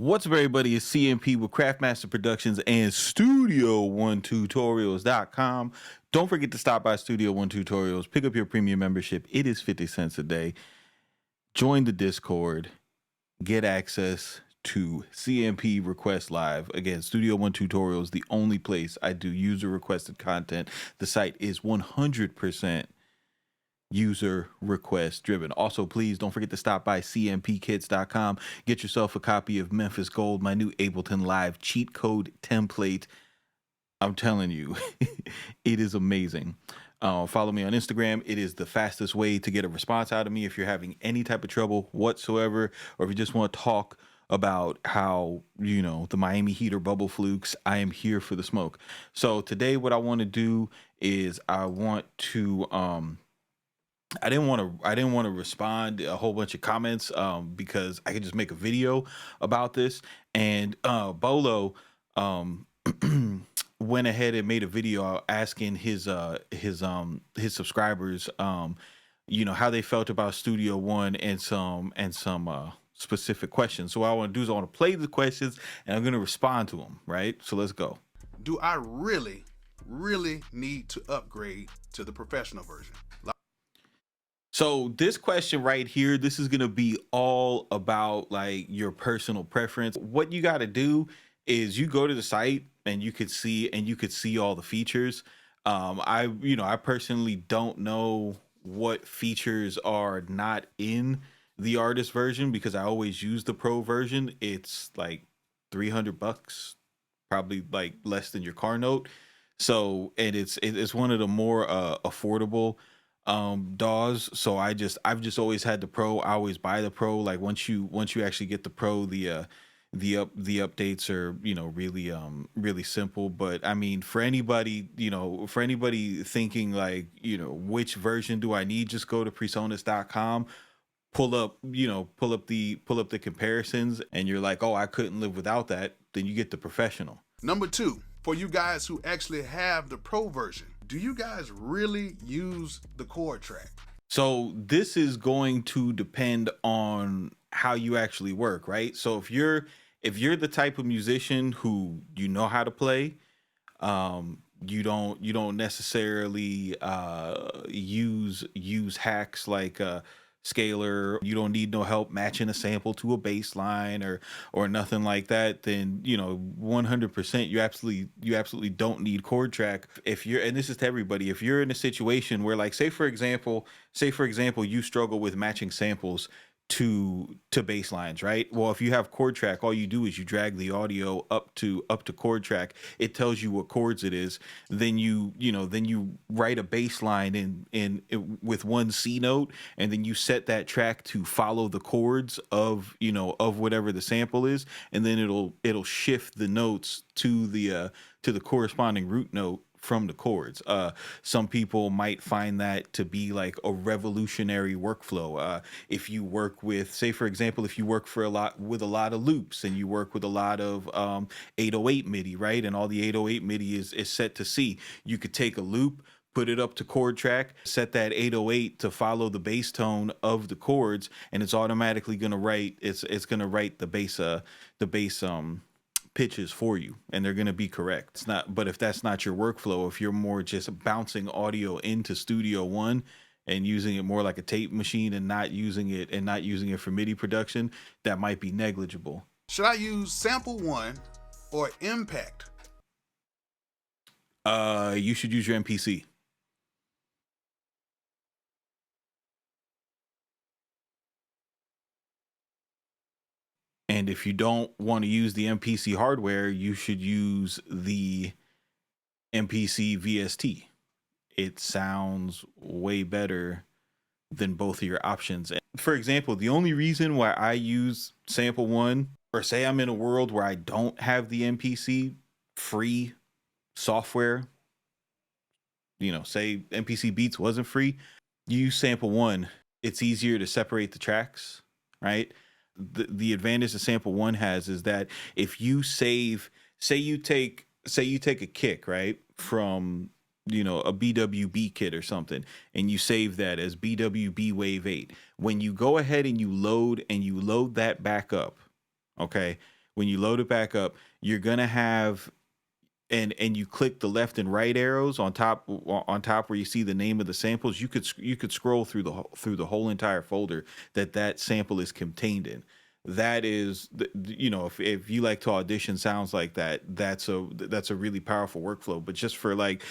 What's up, everybody? It's CMP with Craftmaster Productions and Studio1Tutorials.com. Don't forget to stop by Studio One Tutorials, pick up your premium membership. It is 50 cents a day. Join the Discord, get access to CMP Request Live. Again, Studio One Tutorials, the only place I do user requested content. The site is 100% user request driven. Also, please don't forget to stop by cmpkits.com. Get yourself a copy of Memphis Gold, my new Ableton Live cheat code template. I'm telling you, it is amazing. Follow me on Instagram. It is the fastest way to get a response out of me if you're having any type of trouble whatsoever, or if you just want to talk about how, the Miami Heat or bubble flukes. I am here for the smoke. So today what I want to do is I didn't want to respond a whole bunch of comments because I could just make a video about this. And Bolo went ahead and made a video asking his subscribers how they felt about Studio One and some specific questions. So what I want to do is I want to play the questions and I'm going to respond to them, right? So let's go. Do I really need to upgrade to the professional version? So this question right here, this is going to be all about like your personal preference. What you got to do is you go to the site and you could see all the features. I personally don't know what features are not in the artist version because I always use the pro version. It's like $300, probably like less than your car note. So, and it's one of the more affordable DAWs. So I've just always had the pro. I always buy the pro. Like once you actually get the pro, the updates are really simple. But I mean, for anybody thinking like which version do I need, just go to presonus.com, pull up the comparisons, and you're like, oh, I couldn't live without that. Then you get the professional. Number two, for you guys who actually have the pro version, do you guys really use the chord track? So this is going to depend on how you actually work, right? So if you're the type of musician who how to play, you don't necessarily use hacks like scalar. You don't need no help matching a sample to a bass line or nothing like that. Then 100% you absolutely don't need chord track. And this is to everybody, if you're in a situation where, like, say for example you struggle with matching samples to bass lines, right? Well, if you have chord track, all you do is you drag the audio up to chord track. It tells you what chords it is. Then you write a bass line in with one C note, and then you set that track to follow the chords of whatever the sample is, and then it'll shift the notes to the corresponding root note from the chords. Some people might find that to be like a revolutionary workflow. If you work with, say for example, if you work with a lot of loops and you work with a lot of 808 MIDI, right? And all the 808 MIDI is set to C. You could take a loop, put it up to chord track, set that 808 to follow the bass tone of the chords, and it's automatically gonna write the bass pitches for you, and they're going to be correct. But if that's not your workflow, if you're more just bouncing audio into Studio One and using it more like a tape machine and not using it for MIDI production, that might be negligible. Should I use Sample One or Impact? You should use your MPC. And if you don't want to use the MPC hardware, you should use the MPC VST. It sounds way better than both of your options. For example, the only reason why I use Sample One, or say I'm in a world where I don't have the MPC free software, say MPC Beats wasn't free, you use Sample One. It's easier to separate the tracks, right? The advantage that Sample One has is that if you say you take a kick, right, from a BWB kit or something, and you save that as BWB Wave 8, when you go ahead and you load that back up, okay, when you load it back up, you're gonna have, and you click the left and right arrows on top where you see the name of the samples. You could scroll through through the whole entire folder that sample is contained in. That is, you know, if you like to audition sounds like that, that's a really powerful workflow. But just for like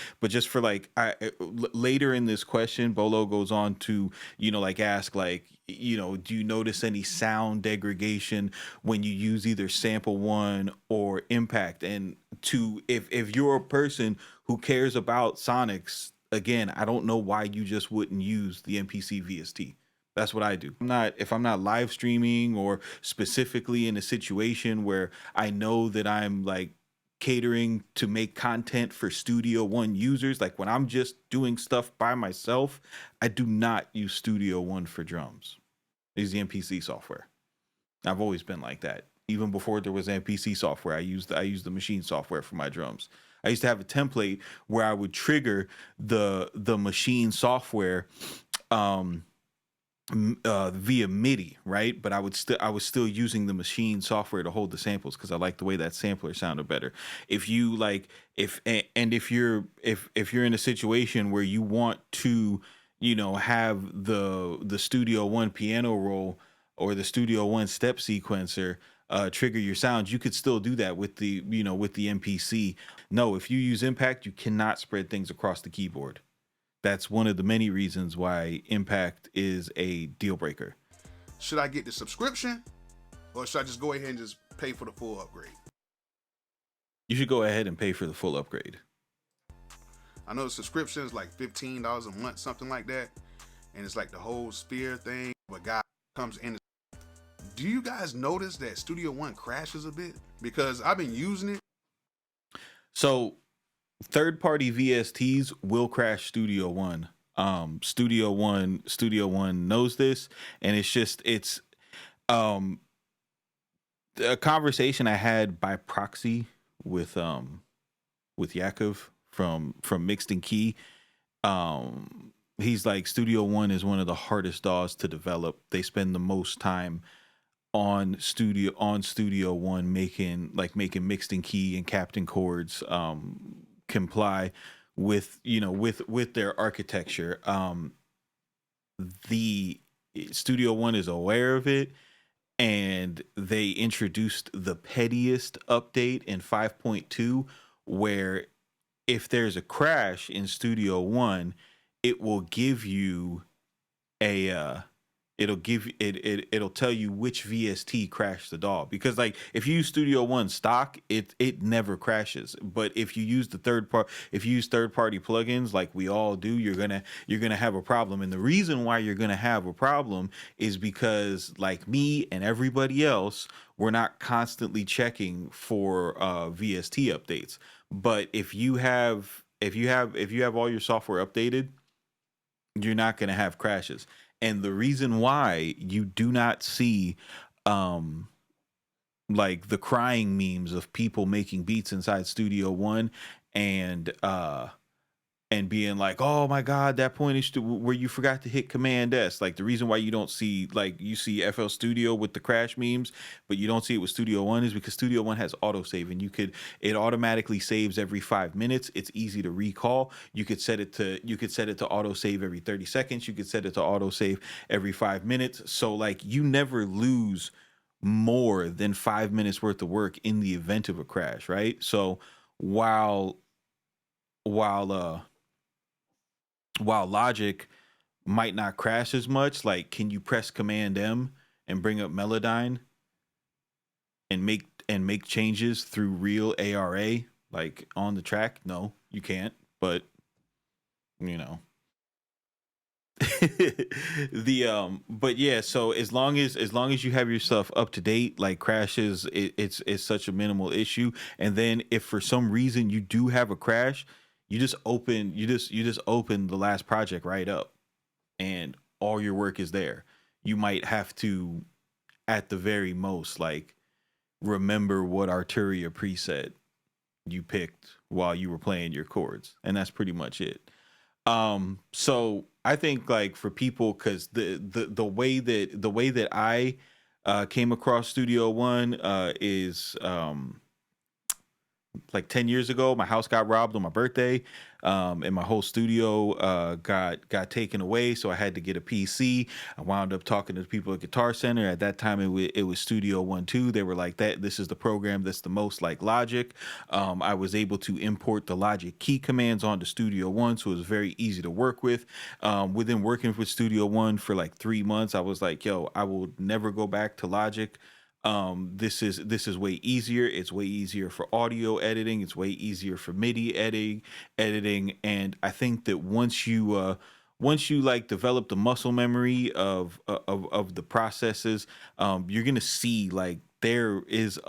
later in this question, Bolo goes on to, you know, like ask like, you know, do you notice any sound degradation when you use either sample one or impact? And to, if you're a person who cares about sonics, again, I don't know why you just wouldn't use the MPC VST. That's what I do. If I'm not live streaming or specifically in a situation where I know that I'm like catering to make content for Studio One users, like when I'm just doing stuff by myself, I do not use Studio One for drums. I use the MPC software. I've always been like that. Even before there was MPC software, I used the machine software for my drums. I used to have a template where I would trigger the machine software um via MIDI, right? But I was still using the machine software to hold the samples because I like the way that sampler sounded better. If you like, if you're in a situation where you want to, you know, have the Studio One piano roll or the Studio One step sequencer trigger your sounds, you could still do that with the, you know, with the MPC. No, if you use Impact, you cannot spread things across the keyboard. That's one of the many reasons why Impact is a deal breaker. Should I get the subscription, or should I just go ahead and just pay for the full upgrade? You should go ahead and pay for the full upgrade. I know the subscription is like $15 a month, something like that, and it's like the whole Sphere thing. But God comes in. Do you guys notice that Studio One crashes a bit? Because I've been using it. So third-party VSTs will crash Studio One. Studio One knows this, and it's um a conversation I had by proxy with Yakov from Mixed and Key. He's like, Studio One is one of the hardest DAWs to develop. They spend the most time on Studio One making Mixed and Key and Captain chords comply with, you know, with their architecture. The Studio One is aware of it, and they introduced the pettiest update in 5.2, where if there's a crash in Studio One, it will give you a it'll tell you which VST crashed the DAW. Because like if you use Studio One stock, it never crashes. But if you use third party plugins like we all do, you're gonna have a problem. And the reason why you're gonna have a problem is because, like me and everybody else, we're not constantly checking for VST updates. But if you have all your software updated, you're not going to have crashes. And the reason why you do not see like the crying memes of people making beats inside Studio One and being like, oh my God, that point is where you forgot to hit Command S. Like the reason why you don't see, like you see FL Studio with the crash memes, but you don't see it with Studio One, is because Studio One has autosave, and it automatically saves every 5 minutes. It's easy to recall. You could set it to autosave every 30 seconds. You could set it to autosave every 5 minutes. So like you never lose more than 5 minutes worth of work in the event of a crash, right? So while Logic might not crash as much, like can you press Command M and bring up Melodyne and make changes through real ARA like on the track? No, you can't. But you know. But yeah, so as long as you have your stuff up to date, like crashes, it's such a minimal issue. And then if for some reason you do have a crash, you just open the last project right up, and all your work is there. You might have to, at the very most, like remember what Arturia preset you picked while you were playing your chords, and that's pretty much it. So I think like for people, because the way that I Came across Studio One is like 10 years ago. My house got robbed on my birthday, and my whole studio got taken away, so I had to get a PC. I wound up talking to the people at Guitar Center. At that time it was Studio One 2. They were like, that this is the program that's the most like Logic. I was able to import the Logic key commands onto Studio One, so it was very easy to work with. Within working with Studio One for like 3 months, I was like, yo, I will never go back to Logic. This is way easier. It's way easier for audio editing. It's way easier for MIDI editing. And I think that once you like develop the muscle memory of the processes, you're gonna see like there is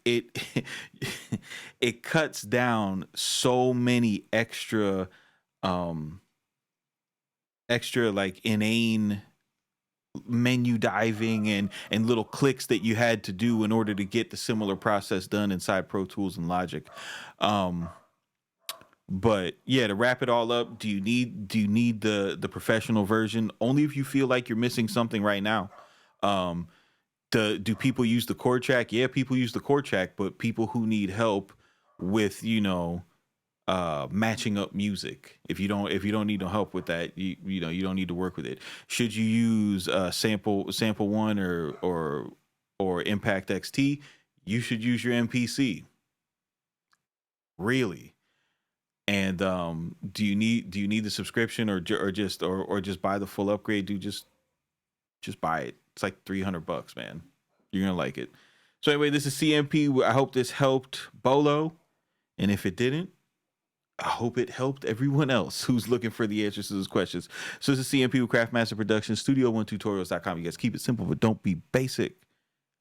it it cuts down so many extra like inane menu diving and little clicks that you had to do in order to get the similar process done inside Pro Tools and Logic. Um, but yeah, to wrap it all up, do you need the professional version? Only if you feel like you're missing something right now. Um, do people use the chord track? Yeah, people use the chord track, but people who need help with matching up music, if you don't need no help with that, you don't need to work with it. Should you use sample one or Impact XT? You should use your MPC, really. And do you need the subscription, or just buy the full upgrade? Do just buy it. It's like $300, man. You're gonna like it. So anyway, this is CMP. I hope this helped Bolo, and if it didn't, I hope it helped everyone else who's looking for the answers to those questions. So this is CMP with Craftmaster Productions, Studio One Tutorials.com. You guys keep it simple, but don't be basic.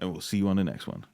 And we'll see you on the next one.